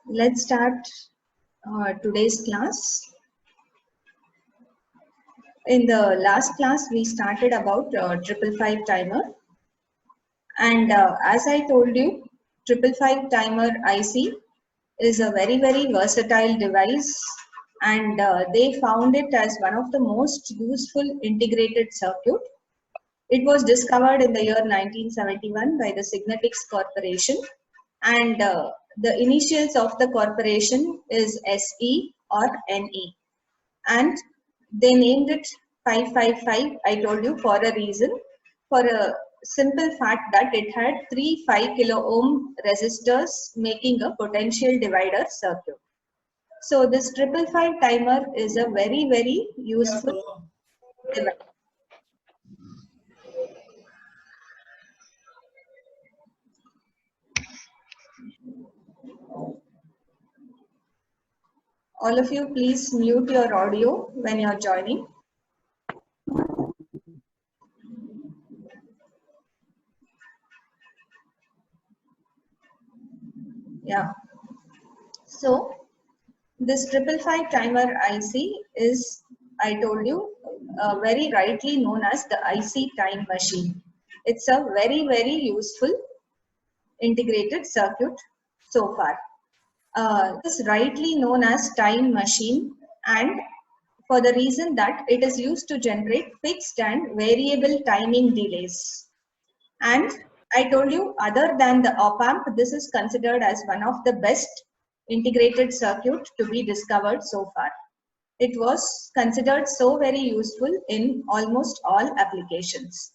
Let's start today's class. In the last class, we started about 555 timer, and as I told you, 555 timer IC is a very versatile device, and they found it as one of the most useful integrated circuit. It was discovered in the year 1971 by the Signetics Corporation, and the initials of the corporation is SE or NE, and they named it 555. I told you for a reason, for a simple fact that it had three 5 kilo ohm resistors making a potential divider circuit. So this 555 timer is a very useful device. All of you, please mute your audio when you're joining. Yeah. So this 555 timer IC is, I told you, very rightly known as the IC time machine. It's a very useful integrated circuit so far. This is rightly known as time machine, and for the reason that it is used to generate fixed and variable timing delays. And I told you, other than the op-amp, this is considered as one of the best integrated circuit to be discovered so far. It was considered so very useful in almost all applications.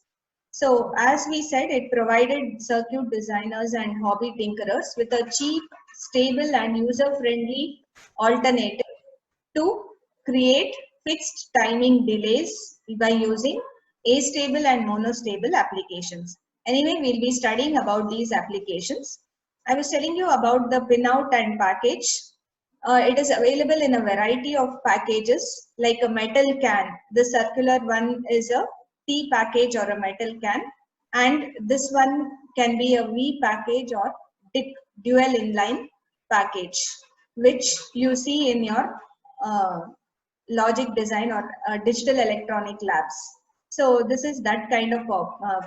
So as we said, it provided circuit designers and hobby tinkerers with a cheap, stable and user-friendly alternative to create fixed timing delays by using astable and monostable applications. Anyway, we'll be studying about these applications. I was telling you about the pinout and package. It is available in a variety of packages like a metal can. The circular one is a T package or a metal can, and this one can be a V package or DIP, dual inline package, which you see in your logic design or digital electronic labs. So this is that kind of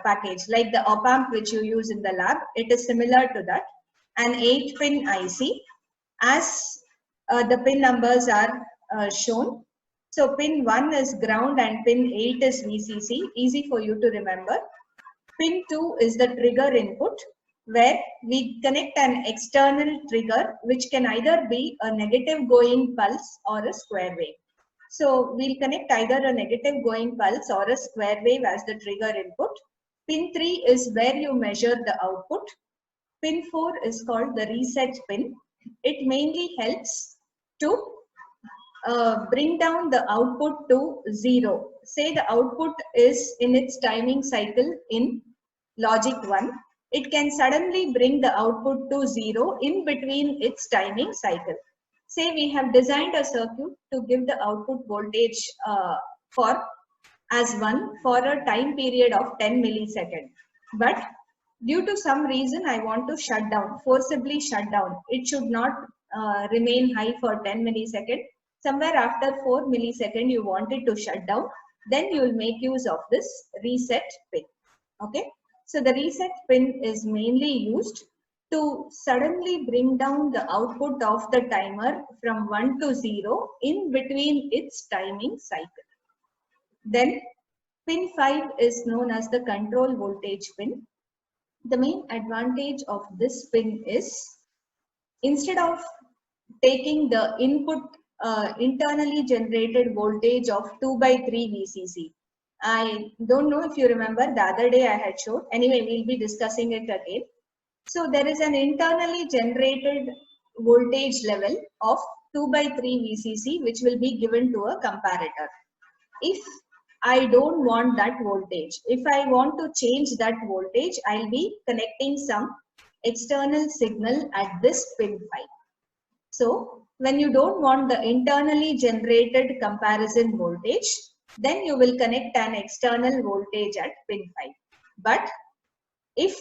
package, like the op-amp which you use in the lab. It is similar to that. An 8-pin IC, as the pin numbers are shown. So pin 1 is ground and pin 8 is VCC, easy for you to remember. Pin 2 is the trigger input, where we connect an external trigger which can either be a negative going pulse or a square wave. So we'll connect either a negative going pulse or a square wave as the trigger input. Pin 3 is where you measure the output. Pin 4 is called the reset pin. It mainly helps to bring down the output to 0. Say the output is in its timing cycle in logic 1. It can suddenly bring the output to 0 in between its timing cycle. Say we have designed a circuit to give the output voltage for as 1 for a time period of 10 milliseconds. But due to some reason, I want to shut down, forcibly shut down. It should not remain high for 10 milliseconds. Somewhere after 4 milliseconds, you want it to shut down. Then you will make use of this reset pin. Okay. So the reset pin is mainly used to suddenly bring down the output of the timer from 1 to 0 in between its timing cycle. Then pin 5 is known as the control voltage pin. The main advantage of this pin is, instead of taking the input internally generated voltage of 2 by 3 VCC, I don't know if you remember, the other day I had showed. Anyway, we'll be discussing it again. So there is an internally generated voltage level of 2 by 3 VCC which will be given to a comparator. If I don't want that voltage, if I want to change that voltage, I'll be connecting some external signal at this pin 5. So when you don't want the internally generated comparison voltage, then you will connect an external voltage at pin 5. But if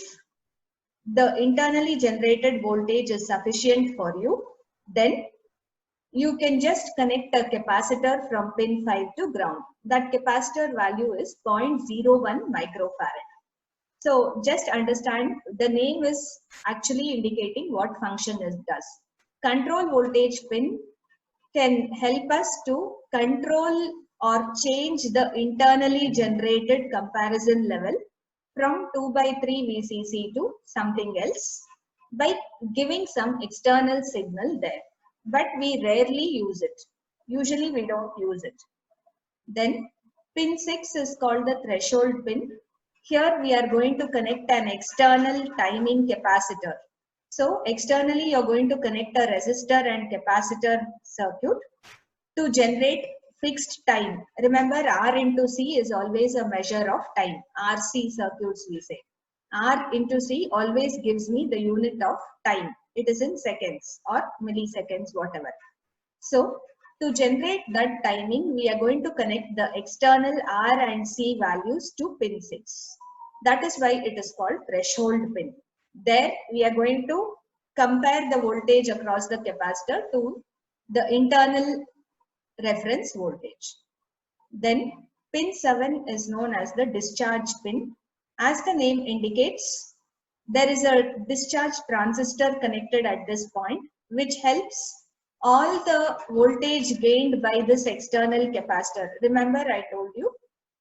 the internally generated voltage is sufficient for you, Then you can just connect a capacitor from pin 5 to ground. That capacitor value is 0.01 microfarad. So just understand, the name is actually indicating what function it does. Control voltage pin can help us to control or change the internally generated comparison level from 2/3 VCC to something else by giving some external signal there. But we rarely use it. Usually we don't use it. Then pin 6 is called the threshold pin. Here we are going to connect an external timing capacitor. So externally you're going to connect a resistor and capacitor circuit to generate fixed time. Remember, R into C is always a measure of time. RC circuits we say. R into C always gives me the unit of time. It is in seconds or milliseconds, whatever. So to generate that timing, we are going to connect the external R and C values to pin 6. That is why it is called threshold pin. There we are going to compare the voltage across the capacitor to the internal reference voltage. Then pin 7 is known as the discharge pin. As the name indicates, there is a discharge transistor connected at this point, which helps all the voltage gained by this external capacitor. Remember, I told you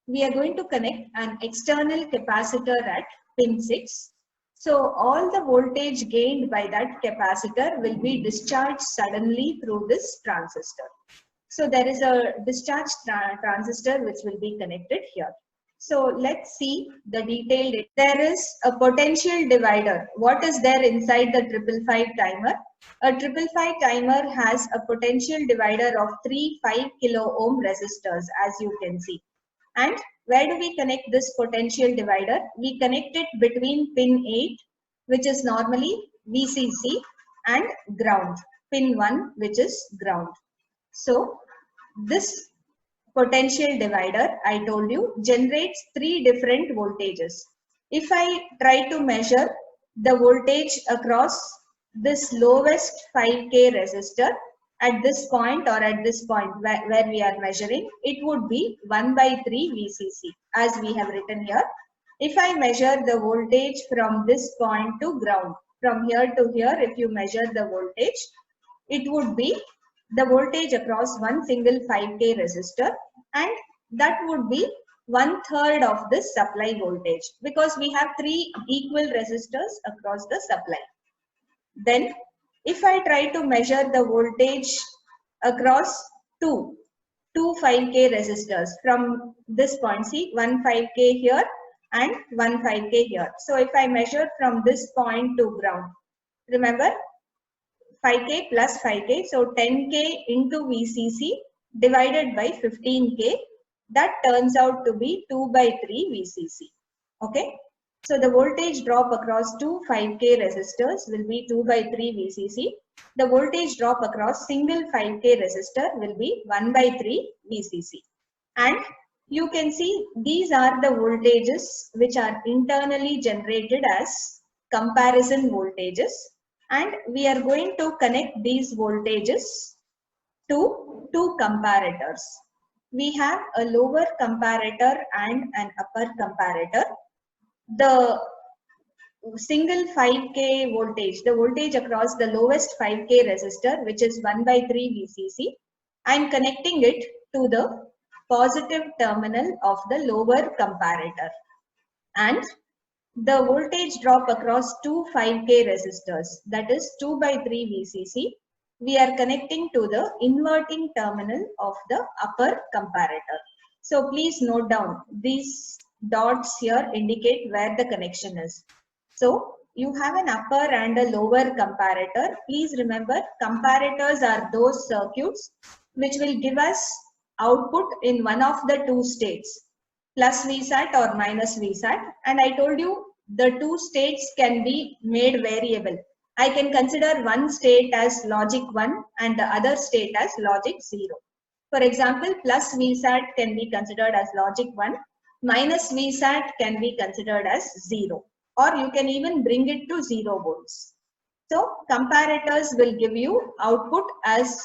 we are going to connect an external capacitor at pin 6. So all the voltage gained by that capacitor will be discharged suddenly through this transistor. So there is a discharge transistor which will be connected here. So let's see the detailed. There is a potential divider. What is there inside the 555 timer? A 555 timer has a potential divider of 3 5 kilo ohm resistors, as you can see. And where do we connect this potential divider? We connect it between pin 8, which is normally VCC, and ground, pin 1, which is ground. So this potential divider, I told you, generates 3 different voltages. If I try to measure the voltage across this lowest 5K resistor at this point or at this point where we are measuring, it would be 1/3 VCC, as we have written here. If I measure the voltage from this point to ground, from here to here, if you measure the voltage, it would be the voltage across one single 5K resistor, and that would be 1/3 of this supply voltage, because we have 3 equal resistors across the supply. Then if I try to measure the voltage across two 5K resistors from this point, see, one 5K here and one 5K here. So if I measure from this point to ground, remember 5K plus 5K, so 10K into VCC divided by 15K, that turns out to be 2/3 VCC. Okay, so the voltage drop across two 5K resistors will be 2/3 VCC. The voltage drop across single 5K resistor will be 1/3 VCC. And you can see these are the voltages which are internally generated as comparison voltages. And we are going to connect these voltages to 2 comparators. We have a lower comparator and an upper comparator. The single 5K voltage, the voltage across the lowest 5K resistor, which is 1/3 VCC, I am connecting it to the positive terminal of the lower comparator. And the voltage drop across two 5K resistors, that is 2/3 VCC, we are connecting to the inverting terminal of the upper comparator. So please note down, these dots here indicate where the connection is. So you have an upper and a lower comparator. Please remember, comparators are those circuits which will give us output in one of the two states, plus VSAT or minus VSAT. And I told you the two states can be made variable. I can consider one state as logic 1 and the other state as logic 0. For example, plus VSAT can be considered as logic 1, minus VSAT can be considered as 0, or you can even bring it to 0 volts. So comparators will give you output as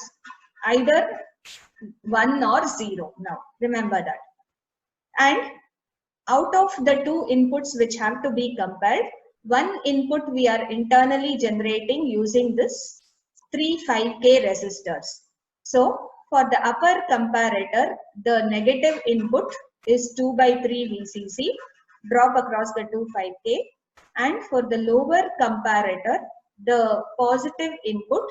either 1 or 0. Now remember that. And out of the two inputs which have to be compared, one input we are internally generating using this 3 5K resistors. So for the upper comparator, the negative input is 2 by 3 VCC, drop across the 2 5K. And for the lower comparator, the positive input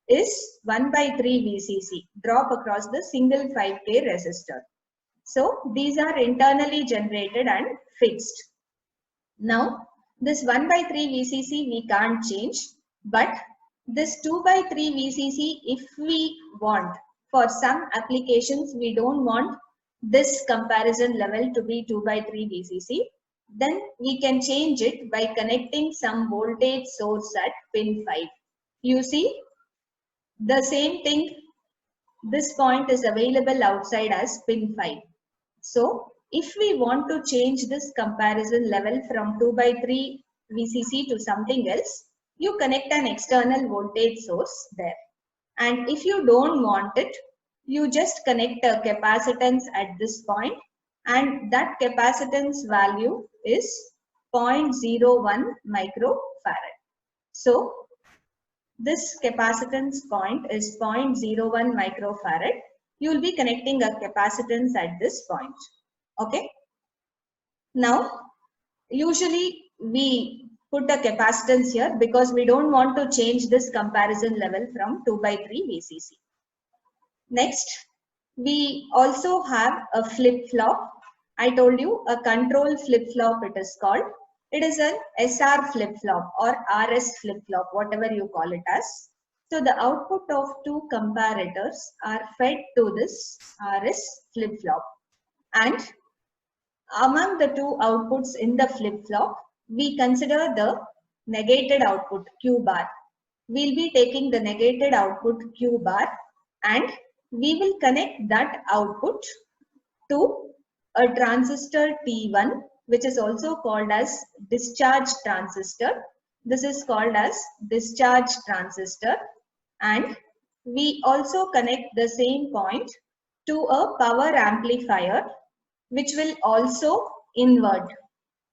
is 1 by 3 VCC, drop across the single 5K resistor. So these are internally generated and fixed. Now this 1 by 3 VCC we can't change, but this 2 by 3 VCC, if we want, for some applications we don't want this comparison level to be 2 by 3 VCC, then we can change it by connecting some voltage source at pin 5. You see the same thing, this point is available outside as pin 5. So if we want to change this comparison level from 2 by 3 VCC to something else, you connect an external voltage source there. And if you don't want it, you just connect a capacitance at this point, and that capacitance value is 0.01 microfarad. So this capacitance point is 0.01 microfarad. You will be connecting a capacitance at this point. Okay. Now, usually we put a capacitance here because we don't want to change this comparison level from 2 by 3 VCC. Next, we also have a flip-flop. I told you a control flip-flop it is called. It is an SR flip-flop or RS flip-flop, whatever you call it as. So the output of two comparators are fed to this RS flip-flop. And among the two outputs in the flip-flop, we consider the negated output Q bar. We'll be taking the negated output Q bar and we will connect that output to a transistor T1, which is also called as discharge transistor. This is called as discharge transistor. And we also connect the same point to a power amplifier, which will also invert.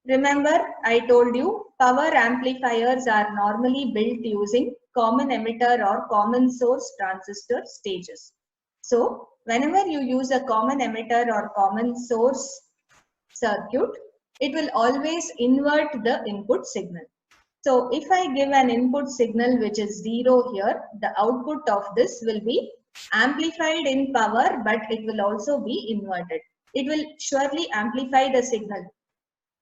Remember, I told you power amplifiers are normally built using common emitter or common source transistor stages. So whenever you use a common emitter or common source circuit, it will always invert the input signal. So if I give an input signal which is 0 here, the output of this will be amplified in power, but it will also be inverted. It will surely amplify the signal.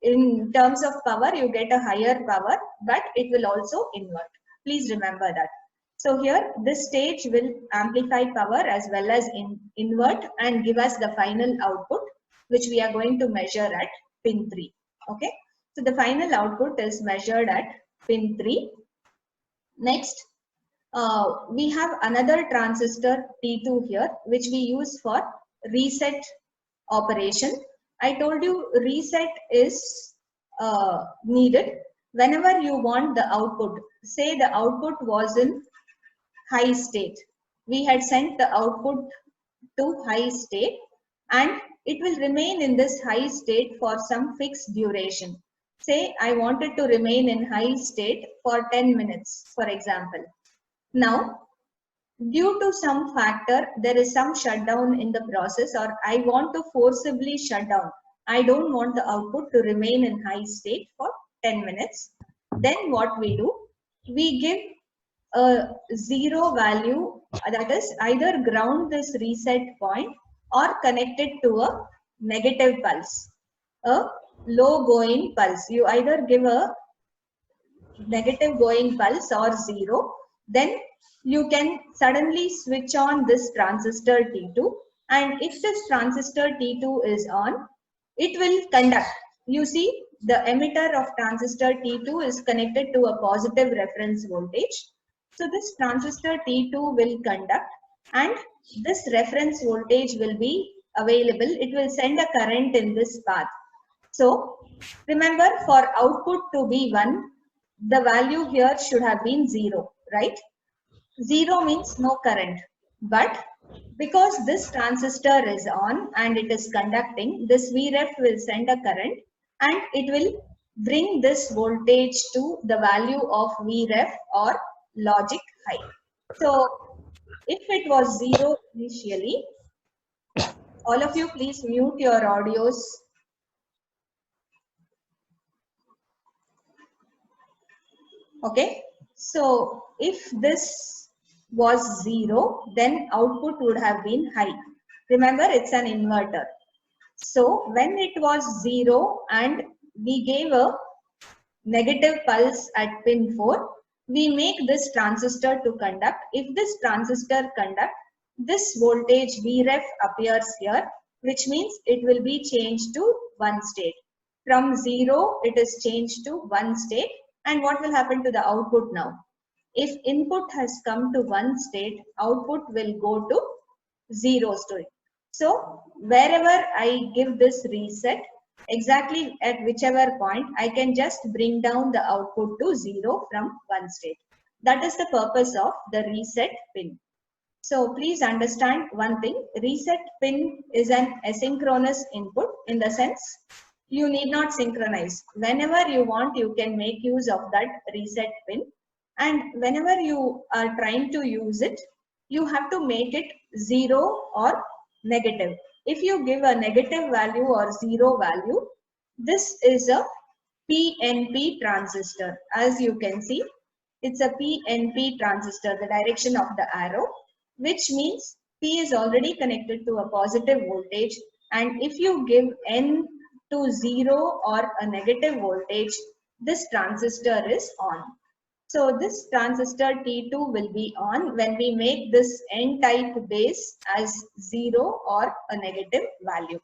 In terms of power, you get a higher power, but it will also invert. Please remember that. So here, this stage will amplify power as well as invert and give us the final output, which we are going to measure at pin 3. Okay. So the final output is measured at pin 3. Next, we have another transistor T2 here, which we use for reset operation. I told you reset is needed whenever you want the output. Say the output was in high state. We had sent the output to high state and it will remain in this high state for some fixed duration. Say I wanted to remain in high state for 10 minutes, for example. Now, due to some factor, there is some shutdown in the process, or I want to forcibly shut down. I don't want the output to remain in high state for 10 minutes. Then what we do? We give a 0 value, that is either ground this reset point or connect it to a negative pulse, a low going pulse. You either give a negative going pulse or 0. Then you can suddenly switch on this transistor T2, and if this transistor T2 is on, it will conduct. You see the emitter of transistor T2 is connected to a positive reference voltage. So this transistor T2 will conduct and this reference voltage will be available. It will send a current in this path. So remember, for output to be 1, the value here should have been 0, right? 0 means no current. But because this transistor is on and it is conducting, this Vref will send a current and it will bring this voltage to the value of Vref or logic high. So if it was 0 initially, all of you please mute your audios. Okay, so if this was 0, then output would have been high. Remember, it's an inverter. So when it was 0 and we gave a negative pulse at pin 4, we make this transistor to conduct. If this transistor conduct, this voltage Vref appears here, which means it will be changed to 1 state. From 0, it is changed to 1 state. And what will happen to the output now? If input has come to 1 state, output will go to 0 state. So wherever I give this reset, exactly at whichever point, I can just bring down the output to 0 from 1 state. That is the purpose of the reset pin. So please understand one thing, reset pin is an asynchronous input in the sense you need not synchronize. Whenever you want, you can make use of that reset pin. And whenever you are trying to use it, you have to make it 0 or negative. If you give a negative value or 0 value, this is a PNP transistor. As you can see, it's a PNP transistor, the direction of the arrow, which means P is already connected to a positive voltage. And if you give N to 0 or a negative voltage, this transistor is on. So this transistor T2 will be on when we make this N-type base as 0 or a negative value.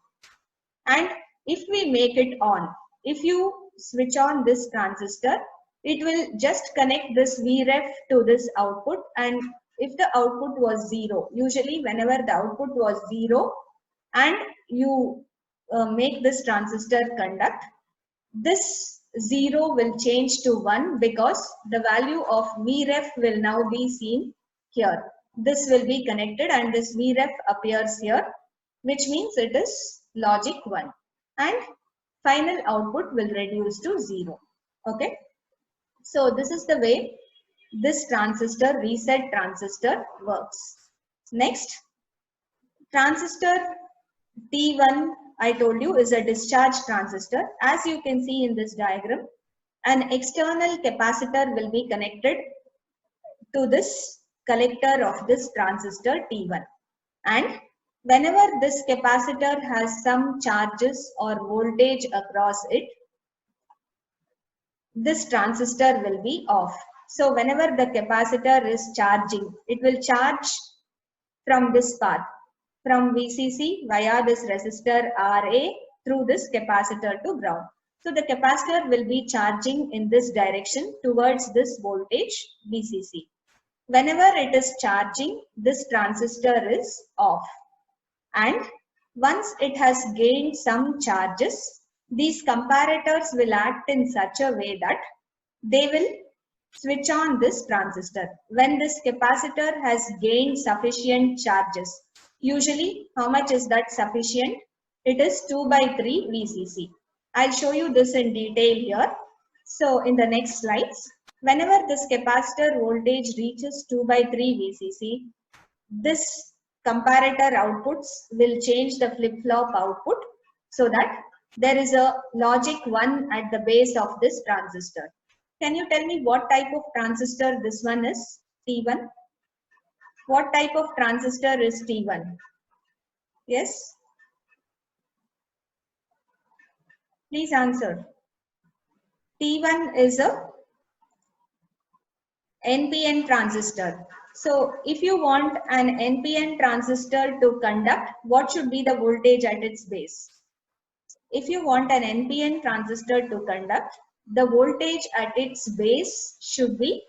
And if we make it on, if you switch on this transistor, it will just connect this Vref to this output. And if the output was 0, usually whenever the output was 0 and you make this transistor conduct, this 0 will change to 1 because the value of Vref will now be seen here. This will be connected and this Vref appears here, which means it is logic 1. And final output will reduce to 0. Okay. So this is the way this transistor, reset transistor, works. Next, transistor T1, I told you, is a discharge transistor. As you can see in this diagram, an external capacitor will be connected to this collector of this transistor T1. And whenever this capacitor has some charges or voltage across it, this transistor will be off. So whenever the capacitor is charging, it will charge from this path, from VCC via this resistor RA through this capacitor to ground. So the capacitor will be charging in this direction towards this voltage VCC. Whenever it is charging, this transistor is off. And once it has gained some charges, these comparators will act in such a way that they will switch on this transistor. When this capacitor has gained sufficient charges, usually how much is that sufficient? It is 2/3 VCC. I'll show you this in detail here. So in the next slides, whenever this capacitor voltage reaches 2/3 VCC, this comparator outputs will change the flip-flop output so that there is a logic 1 at the base of this transistor. Can you tell me what type of transistor this one is? T1. What type of transistor is T1? Yes? Please answer. T1 is a NPN transistor. So if you want an NPN transistor to conduct, what should be the voltage at its base? If you want an NPN transistor to conduct, the voltage at its base should be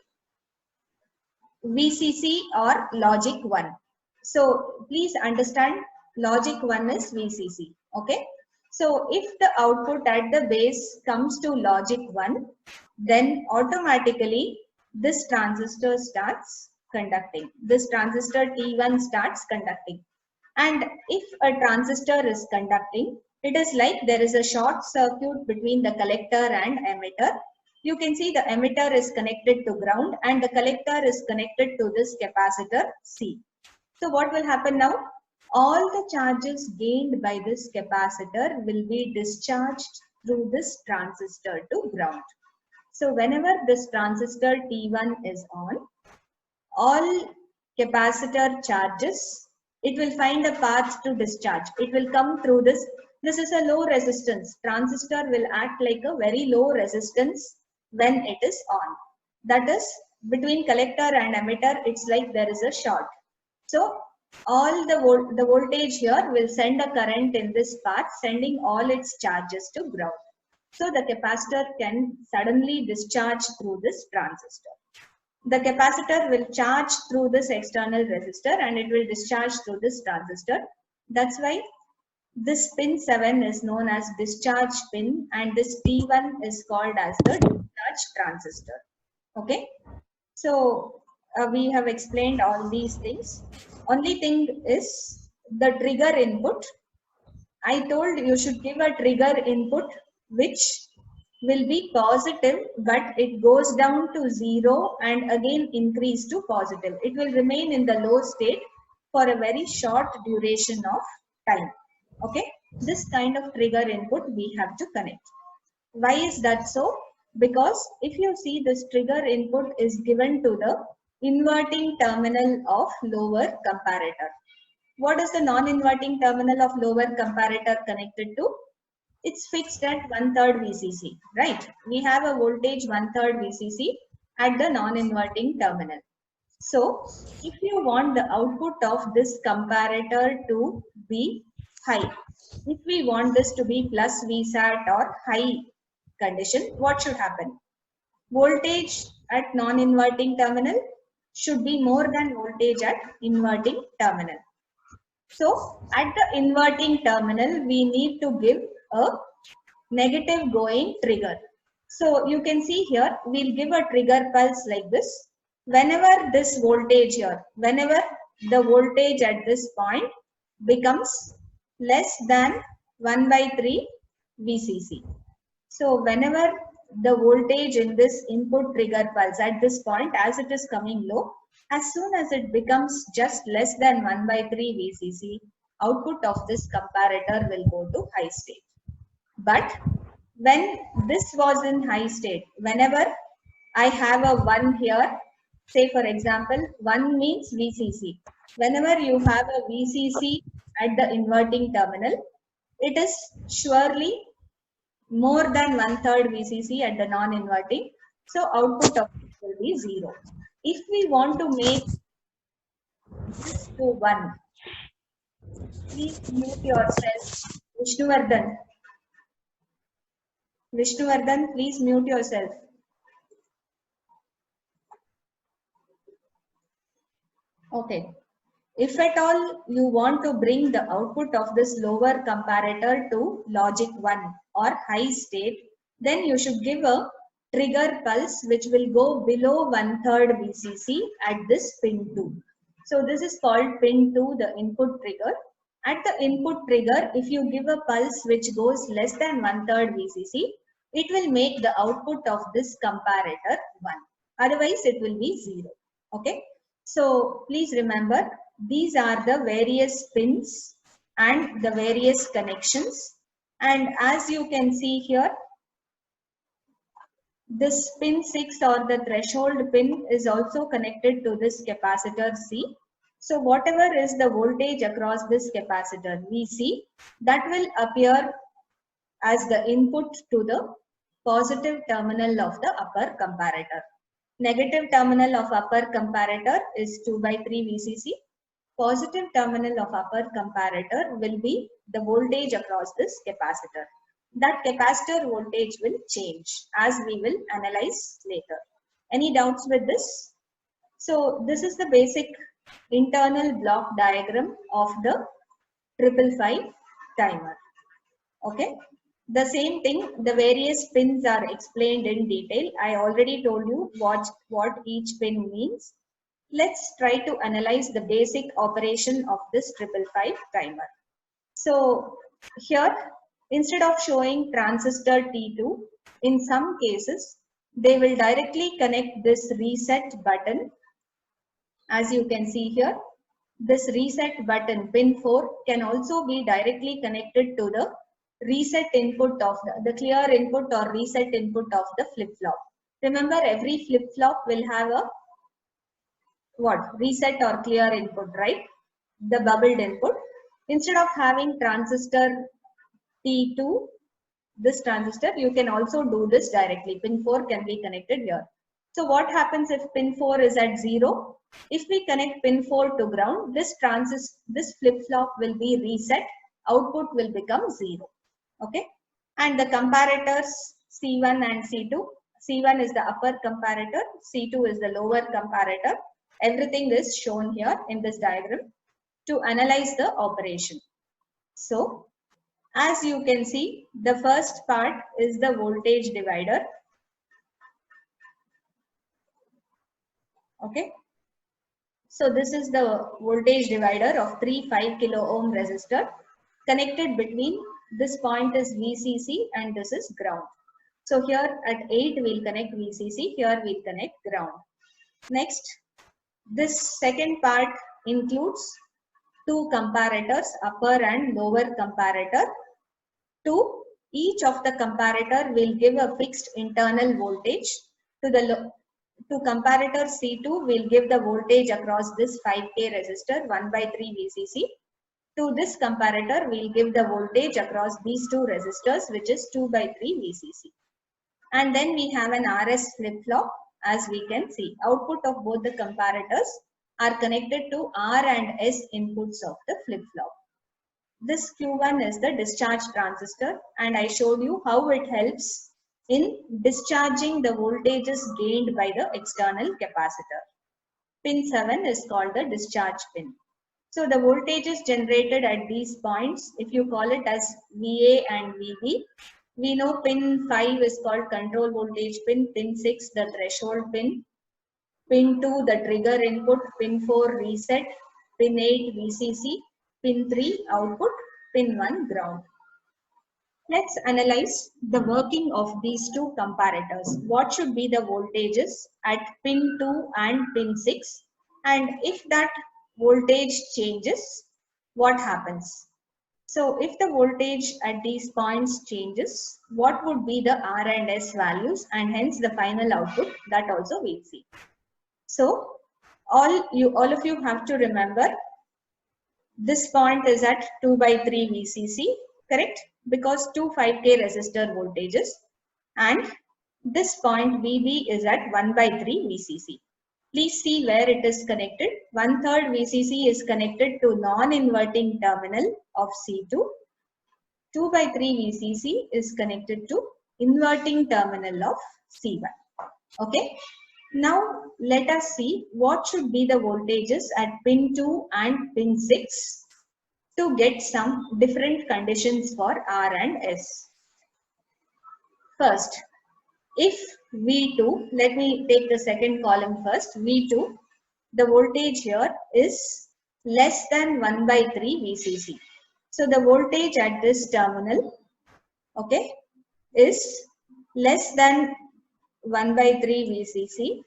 VCC or logic 1. So please understand, logic 1 is VCC. Okay. So if the output at the base comes to logic 1, then automatically this transistor starts conducting. This transistor T1 starts conducting. And if a transistor is conducting, it is like there is a short circuit between the collector and emitter. You can see the emitter is connected to ground and the collector is connected to this capacitor C. So what will happen now? All the charges gained by this capacitor will be discharged through this transistor to ground. So whenever this transistor T1 is on, all capacitor charges, it will find a path to discharge. It will come through this. This is a low resistance. Transistor will act like a very low resistance when it is on. That is, between collector and emitter, it's like there is a short. So all the voltage here will send a current in this path, sending all its charges to ground. So the capacitor can suddenly discharge through this transistor. The capacitor will charge through this external resistor and it will discharge through this transistor. That's why this pin 7 is known as discharge pin and this T1 is called as the discharge transistor. Okay. So we have explained all these things. Only thing is the trigger input. I told you should give a trigger input which will be positive, but it goes down to 0 and again increase to positive. It will remain in the low state for a very short duration of time. Okay, this kind of trigger input we have to connect. Why is that so? Because if you see, this trigger input is given to the inverting terminal of lower comparator. What is the non-inverting terminal of lower comparator connected to? It's fixed at 1/3 VCC, right? We have a voltage 1/3 VCC at the non-inverting terminal. So if you want the output of this comparator to be high, if we want this to be plus VSAT or high condition, what should happen? Voltage at non-inverting terminal should be more than voltage at inverting terminal. So at the inverting terminal, we need to give a negative going trigger. So you can see here, we'll give a trigger pulse like this. Whenever this voltage here, whenever the voltage at this point becomes less than 1/3 VCC. So whenever the voltage in this input trigger pulse at this point, as it is coming low, as soon as it becomes just less than 1/3 VCC, output of this comparator will go to high state. But when this was in high state, whenever I have a 1 here, say for example, 1 means VCC. Whenever you have a VCC at the inverting terminal, it is surely more than 1/3 VCC at the non-inverting. So output of it will be 0. If we want to make this to 1, please mute yourself. Vishnuvardhan, please mute yourself. Okay. If at all you want to bring the output of this lower comparator to logic 1 or high state, then you should give a trigger pulse which will go below 1/3 VCC at this pin 2. So this is called pin 2, the input trigger. At the input trigger, if you give a pulse which goes less than 1/3 VCC, it will make the output of this comparator 1. Otherwise, it will be 0. Okay. So please remember, these are the various pins and the various connections. And as you can see here, this pin 6 or the threshold pin is also connected to this capacitor C. So whatever is the voltage across this capacitor VC, that will appear as the input to the positive terminal of the upper comparator. Negative terminal of upper comparator is 2/3 VCC. Positive terminal of upper comparator will be the voltage across this capacitor. That capacitor voltage will change as we will analyze later. Any doubts with this? So this is the basic internal block diagram of the 555 timer. Okay. The same thing, the various pins are explained in detail. I already told you what each pin means. Let's try to analyze the basic operation of this 555 timer. So here, instead of showing transistor T2, in some cases, they will directly connect this reset button. As you can see here, this reset button pin 4 can also be directly connected to the reset input of the clear input or reset input of the flip-flop. Remember, every flip-flop will have a reset or clear input, right? The bubbled input. Instead of having transistor T2, this transistor, you can also do this directly. Pin 4 can be connected here. So what happens if pin 4 is at 0? If we connect pin 4 to ground, this flip-flop will be reset. Output will become 0. Okay. And the comparators C1 and C2. C1 is the upper comparator. C2 is the lower comparator. Everything is shown here in this diagram to analyze the operation. So, as you can see, the first part is the voltage divider. Okay. So this is the voltage divider of 3 5 kilo ohm resistor connected between this point is VCC and this is ground. So here at 8 we'll connect VCC, here we'll connect ground. Next, this second part includes two comparators, upper and lower comparator. Each of the comparator will give a fixed internal voltage. To comparator C2 will give the voltage across this 5K resistor 1/3 VCC. To this comparator will give the voltage across these two resistors, which is 2/3 VCC. And then we have an RS flip-flop. As we can see, output of both the comparators are connected to R and S inputs of the flip-flop. This Q1 is the discharge transistor, and I showed you how it helps in discharging the voltages gained by the external capacitor. Pin 7 is called the discharge pin. So the voltages generated at these points, if you call it as VA and VB, we know pin 5 is called control voltage pin, pin 6 the threshold pin, pin 2 the trigger input, pin 4 reset, pin 8 VCC, pin 3 output, pin 1 ground. Let's analyze the working of these two comparators. What should be the voltages at pin 2 and pin 6? And if that voltage changes, what happens? So if the voltage at these points changes, what would be the R and S values and hence the final output? That also we'll see. So all of you have to remember this point is at 2/3 VCC, correct? Because 2 5K resistor voltages, and this point VB is at 1/3 VCC. Please see where it is connected. 1/3 VCC is connected to non-inverting terminal of C2. 2/3 VCC is connected to inverting terminal of C1. Okay. Now let us see what should be the voltages at pin 2 and pin 6 to get some different conditions for R and S. First, if V2, let me take the second column first, V2, the voltage here is less than 1/3 VCC. So the voltage at this terminal, okay, is less than 1/3 VCC.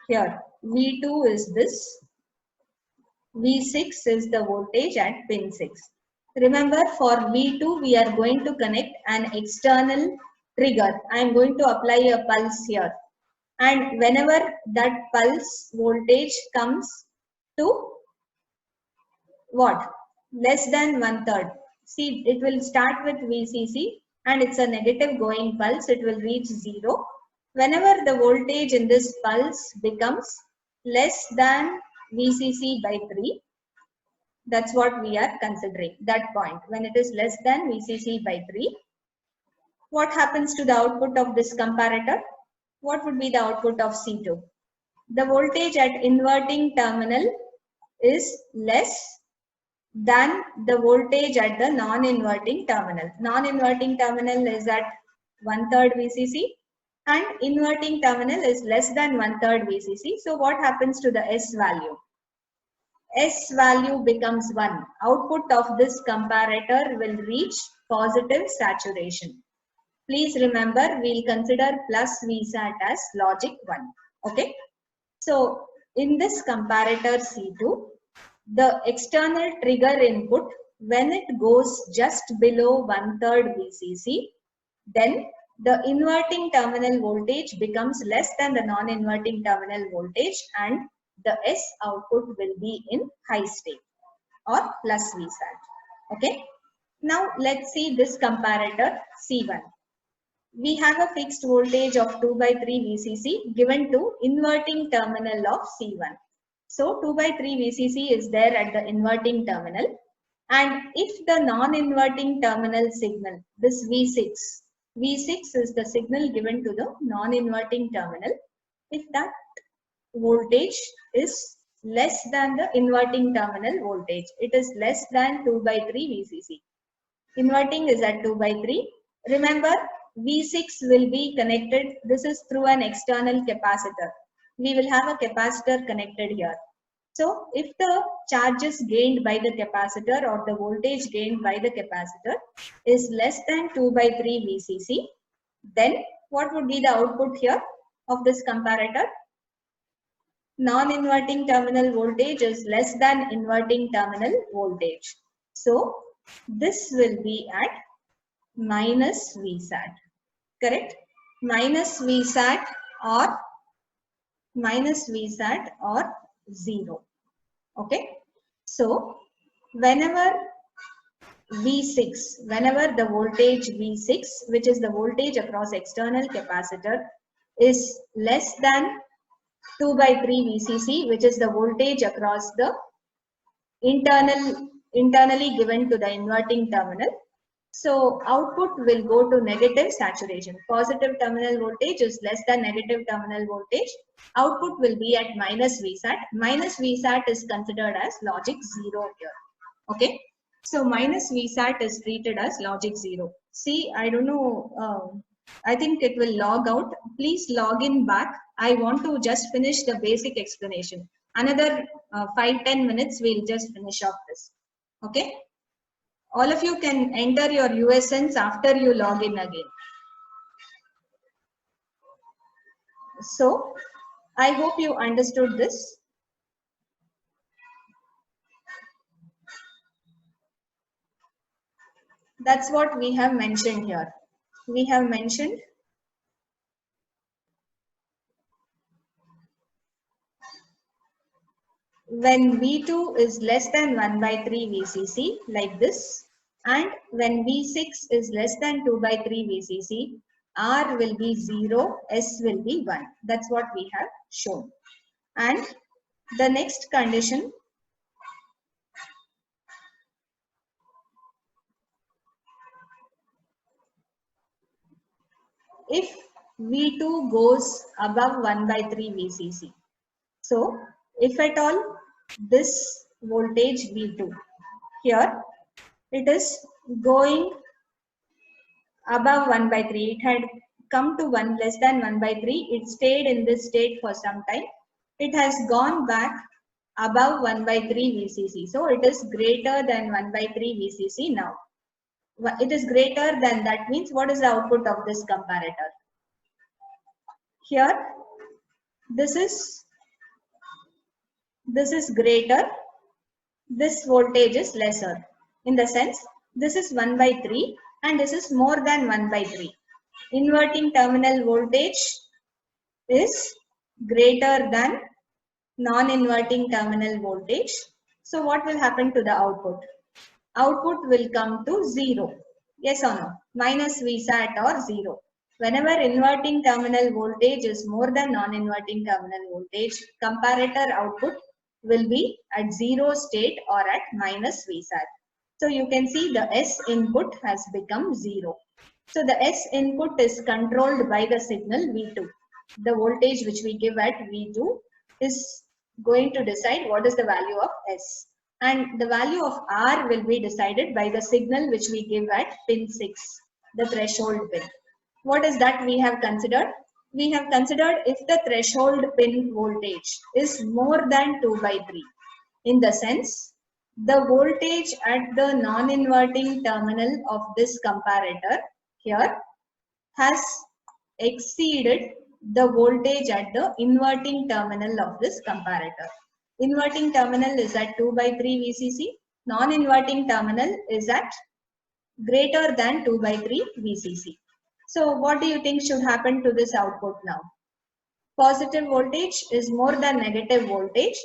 Here, V2 is this, V6 is the voltage at pin 6. Remember, for V2, we are going to connect an external trigger. I am going to apply a pulse here. And whenever that pulse voltage comes to what? Less than 1/3. See, it will start with VCC and it's a negative going pulse. It will reach 0. Whenever the voltage in this pulse becomes less than VCC by 3, that's what we are considering, that point. When it is less than VCC by 3, what happens to the output of this comparator? What would be the output of C2? The voltage at inverting terminal is less than the voltage at the non-inverting terminal. Non-inverting terminal is at 1/3 VCC and inverting terminal is less than 1/3 VCC. So what happens to the S value? S value becomes 1. Output of this comparator will reach positive saturation. Please remember, we'll consider plus VSAT as logic 1. Okay. So in this comparator C2, the external trigger input, when it goes just below 1/3 VCC, then the inverting terminal voltage becomes less than the non-inverting terminal voltage and the S output will be in high state or plus VSAT. Okay. Now let's see this comparator C1. We have a fixed voltage of 2/3 VCC given to inverting terminal of C1. So 2/3 VCC is there at the inverting terminal, and if the non-inverting terminal signal, this V6 is the signal given to the non-inverting terminal. If that voltage is less than the inverting terminal voltage, it is less than 2/3 VCC. Inverting is at 2/3. Remember, V6 will be connected. This is through an external capacitor. We will have a capacitor connected here. So if the charges gained by the capacitor or the voltage gained by the capacitor is less than 2/3 VCC, then what would be the output here of this comparator? Non-inverting terminal voltage is less than inverting terminal voltage. So this will be at minus VSAT, correct? Minus VSAT or 0. Okay. So whenever the voltage V6, which is the voltage across external capacitor, is less than 2/3 VCC, which is the voltage across the internally given to the inverting terminal. So output will go to negative saturation. Positive terminal voltage is less than negative terminal voltage. Output will be at minus VSAT. Minus VSAT is considered as logic 0 here. Okay. So minus VSAT is treated as logic 0. See, I don't know. I think it will log out. Please log in back. I want to just finish the basic explanation. Another 5-10 minutes, we'll just finish off this. Okay. All of you can enter your USNs after you log in again. So, I hope you understood this. That's what we have mentioned here. We have mentioned when V2 is less than 1/3 VCC like this, and when V6 is less than 2/3 VCC, R will be 0, S will be 1. That's what we have shown. And the next condition, if V2 goes above 1/3 VCC. So if at all this voltage V2 here, it is going above 1/3. It had come to less than 1/3. It stayed in this state for some time. It has gone back above 1/3 VCC. So it is greater than 1/3 VCC now. It is greater than that means what is the output of this comparator? Here, this is greater. This voltage is lesser. In the sense, this is 1/3 and this is more than 1/3. Inverting terminal voltage is greater than non-inverting terminal voltage. So what will happen to the output? Output will come to 0. Yes or no? Minus VSAT or 0. Whenever inverting terminal voltage is more than non-inverting terminal voltage, comparator output will be at 0 state or at minus VSAT. So you can see the S input has become 0. So the S input is controlled by the signal V2. The voltage which we give at V2 is going to decide what is the value of S. and the value of R will be decided by the signal which we give at pin 6, the threshold pin. What is that we have considered? We have considered if the threshold pin voltage is more than 2 by 3, in the sense the voltage at the non-inverting terminal of this comparator here has exceeded the voltage at the inverting terminal of this comparator. Inverting terminal is at 2 by 3 VCC. Non-inverting terminal is at greater than 2 by 3 VCC. So what do you think should happen to this output now? Positive voltage is more than negative voltage.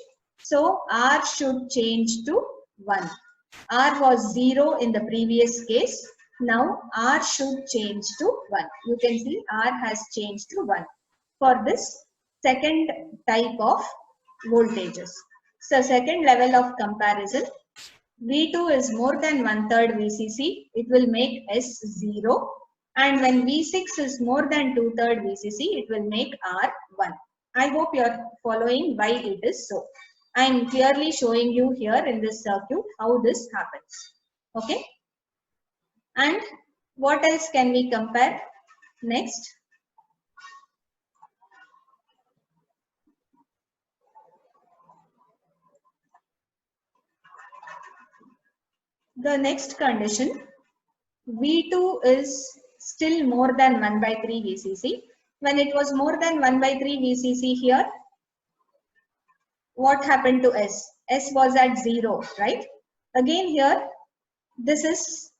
So R should change to 1. R was 0 in the previous case. Now R should change to 1. You can see R has changed to 1 for this second type of voltages. So second level of comparison, V2 is more than 1/3 VCC, it will make S 0. And when V6 is more than 2/3 VCC, it will make R 1. I hope you are following why it is so. I am clearly showing you here in this circuit how this happens. Okay. And what else can we compare next? The next condition, V2 is still more than 1 by 3 VCC. When it was more than 1 by 3 VCC here, what happened to S? S was at 0, right? Again here, this is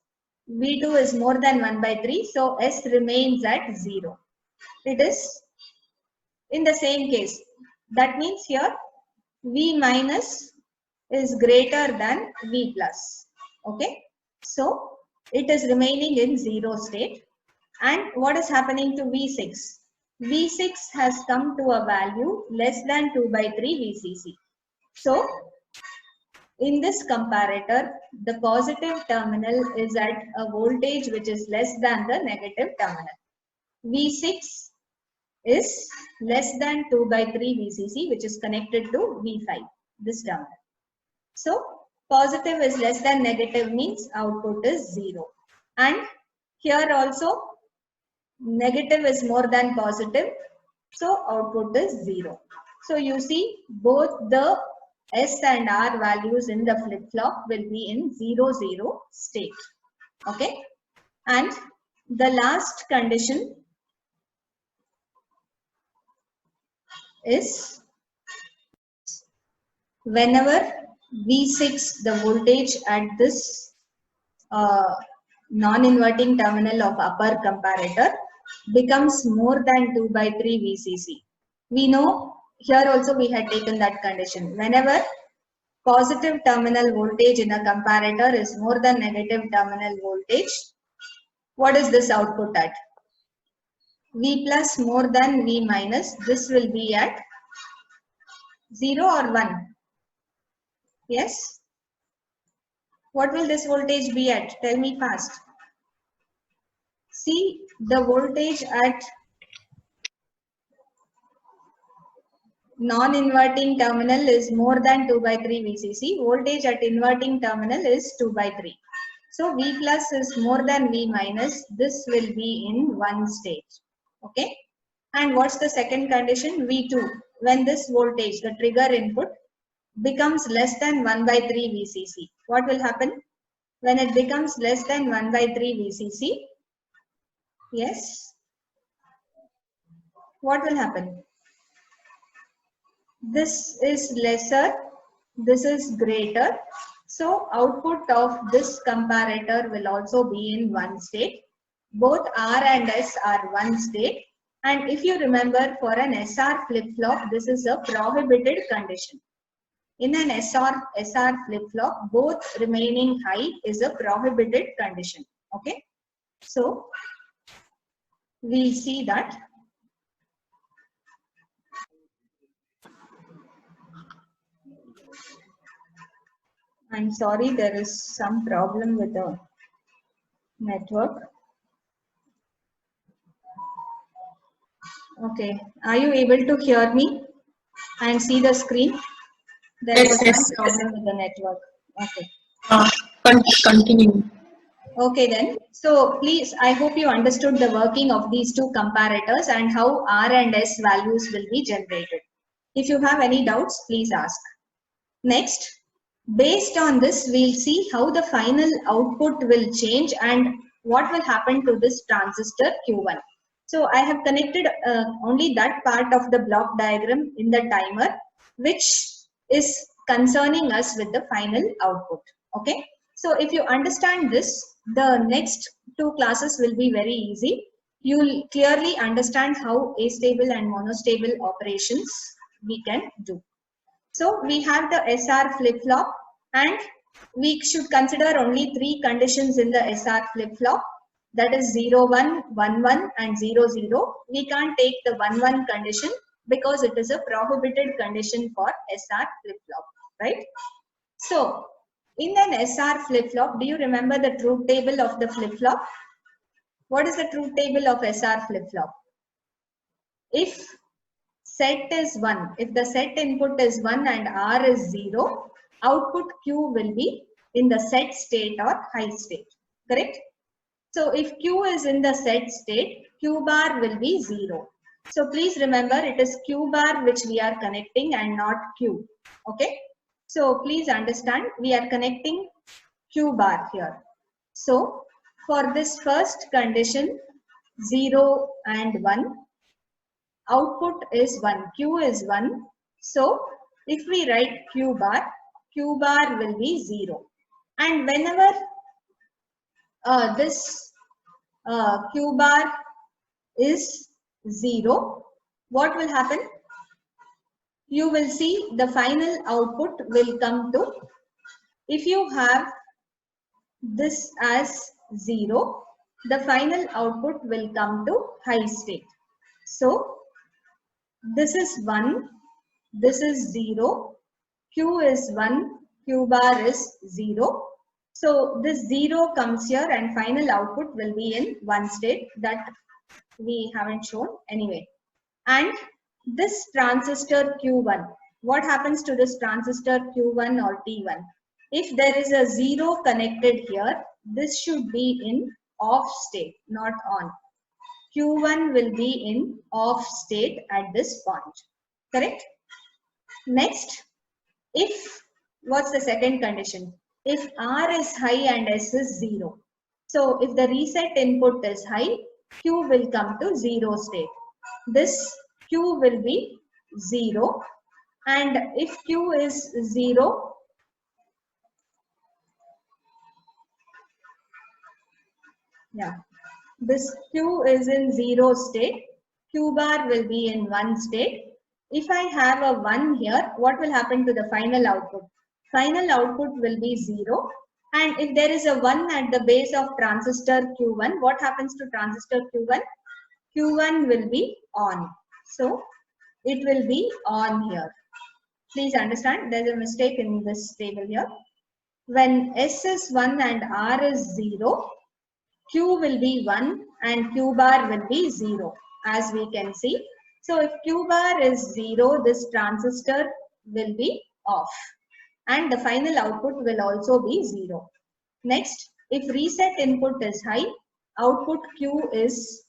V2 is more than 1 by 3, so S remains at 0. It is in the same case. That means here V minus is greater than V plus. Okay, so it is remaining in 0 state. And what is happening to V6? V6 has come to a value less than 2 by 3 VCC. So in this comparator, the positive terminal is at a voltage which is less than the negative terminal. V6 is less than 2 by 3 VCC, which is connected to V5, this terminal. So positive is less than negative means output is 0. And here also negative is more than positive, so output is 0. So you see both the S and R values in the flip-flop will be in 0, 0 state. Okay. And the last condition is whenever V6, the voltage at this non-inverting terminal of upper comparator becomes more than 2 by 3 VCC. We know here also we had taken that condition. Whenever positive terminal voltage in a comparator is more than negative terminal voltage, what is this output at? V plus more than V minus, this will be at 0 or 1? Yes? What will this voltage be at? Tell me fast. See, the voltage at non-inverting terminal is more than 2 by 3 VCC. Voltage at inverting terminal is 2 by 3. So V plus is more than V minus. This will be in 1 state. Okay. And what's the second condition? V2. When this voltage, the trigger input, becomes less than 1 by 3 VCC. What will happen? When it becomes less than 1 by 3 VCC, yes, what will happen? This is lesser, this is greater. So output of this comparator will also be in 1 state. Both R and S are 1 state. And if you remember, for an SR flip-flop, this is a prohibited condition. In an SR flip-flop, both remaining high is a prohibited condition. Okay. So we'll see that. I'm sorry, there is some problem with the network. Okay, are you able to hear me and see the screen? There was some problem with the network. Okay. Uh, Continue. Okay then. So please, I hope you understood the working of these two comparators and how R and S values will be generated. If you have any doubts, please ask. Next, based on this, we'll see how the final output will change and what will happen to this transistor Q1. So I have connected only that part of the block diagram in the timer, which is concerning us with the final output. Okay. So if you understand this, the next two classes will be very easy. You'll clearly understand how astable and monostable operations we can do. So we have the SR flip-flop and we should consider only three conditions in the SR flip-flop, that is 0, 1, 1, 1 and 0, 0. We can't take the 1, 1 condition because it is a prohibited condition for SR flip-flop, right? So in an SR flip-flop, do you remember the truth table of the flip-flop? What is the truth table of SR flip-flop? If set is 1, if the set input is 1 and R is 0, output Q will be in the set state or high state, correct? So if Q is in the set state, Q bar will be 0. So please remember it is Q bar which we are connecting and not Q, okay? So please understand we are connecting Q bar here. So for this first condition 0 and 1, output is 1, Q is 1. So if we write Q bar will be 0. And whenever this Q bar is 0, what will happen? You will see the final output will come to, if you have this as 0, the final output will come to high state. So this is 1, this is 0, Q is 1, Q bar is 0. So this 0 comes here and final output will be in one state that we haven't shown anyway. And this transistor Q1, what happens to this transistor Q1 or T1? If there is a 0 connected here, this should be in off state, not on. Q1 will be in off state at this point, correct? Next, if, what's the second condition? If R is high and S is 0. So if the reset input is high, Q will come to 0 state. This Q will be 0, and if Q is 0, yeah, this Q is in 0 state, Q bar will be in 1 state. If I have a 1 here, what will happen to the final output? Final output will be 0. And if there is a 1 at the base of transistor Q1, what happens to transistor Q1? Q1 will be on. So it will be on here. Please understand, there's a mistake in this table here. When S is 1 and R is 0, Q will be 1 and Q bar will be 0, as we can see. So if Q bar is 0, this transistor will be off and the final output will also be 0. Next, if reset input is high, output Q is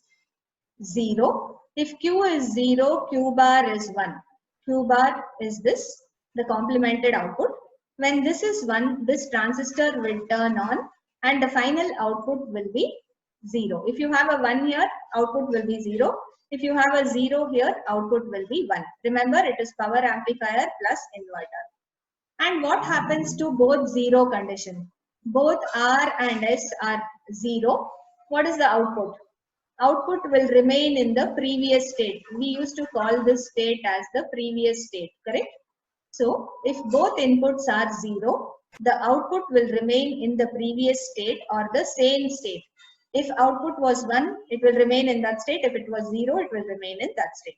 0. If Q is 0, Q bar is 1. Q bar is this, the complemented output. When this is 1, this transistor will turn on and the final output will be 0. If you have a 1 here, output will be 0. If you have a 0 here, output will be 1. Remember, it is power amplifier plus inverter. And what happens to both 0 condition? Both R and S are 0. What is the output? Output will remain in the previous state. We used to call this state as the previous state, correct? So if both inputs are 0, the output will remain in the previous state or the same state. If output was 1, it will remain in that state. If it was 0, it will remain in that state.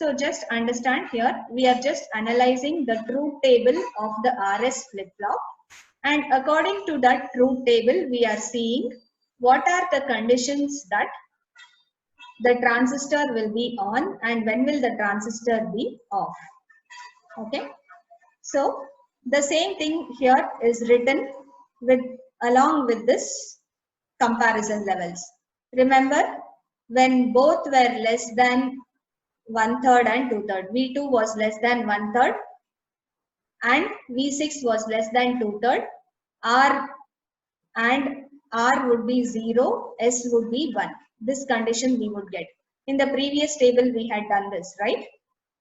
So just understand here, we are just analyzing the truth table of the RS flip-flop. And according to that truth table, we are seeing what are the conditions that the transistor will be on and when will the transistor be off. Okay. So The same thing here is written with along with this comparison levels. Remember, when both were less than 1/3 and 2/3, V2 was less than 1/3 and V6 was less than 2/3, R and R would be 0, S would be 1. This condition we would get. In the previous table we had done this, right?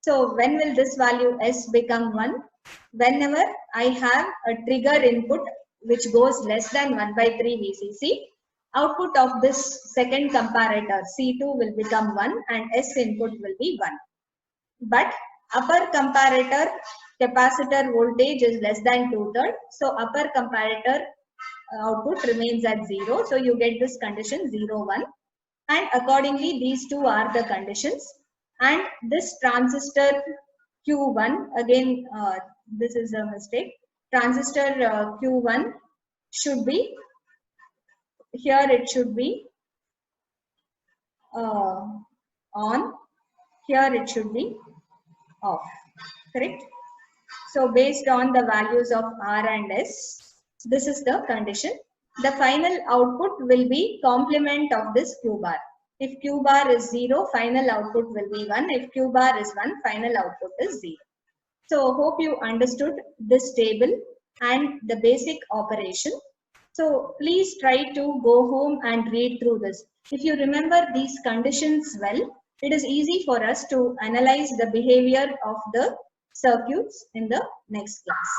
So when will this value S become 1? Whenever I have a trigger input which goes less than 1/3 VCC, output of this second comparator C2 will become 1 and S input will be 1. But upper comparator capacitor voltage is less than 2/3, so upper comparator output remains at 0. So you get this condition 0, 1, and accordingly these two are the conditions. And this transistor Q1, again this is a mistake, transistor Q1 should be, here it should be on, here it should be off, correct? So based on the values of R and S, this is the condition. The final output will be complement of this Q bar. If Q bar is 0, final output will be 1. If Q bar is 1, final output is 0. So hope you understood this table and the basic operation. So please try to go home and read through this. If you remember these conditions well, it is easy for us to analyze the behavior of the circuits in the next class.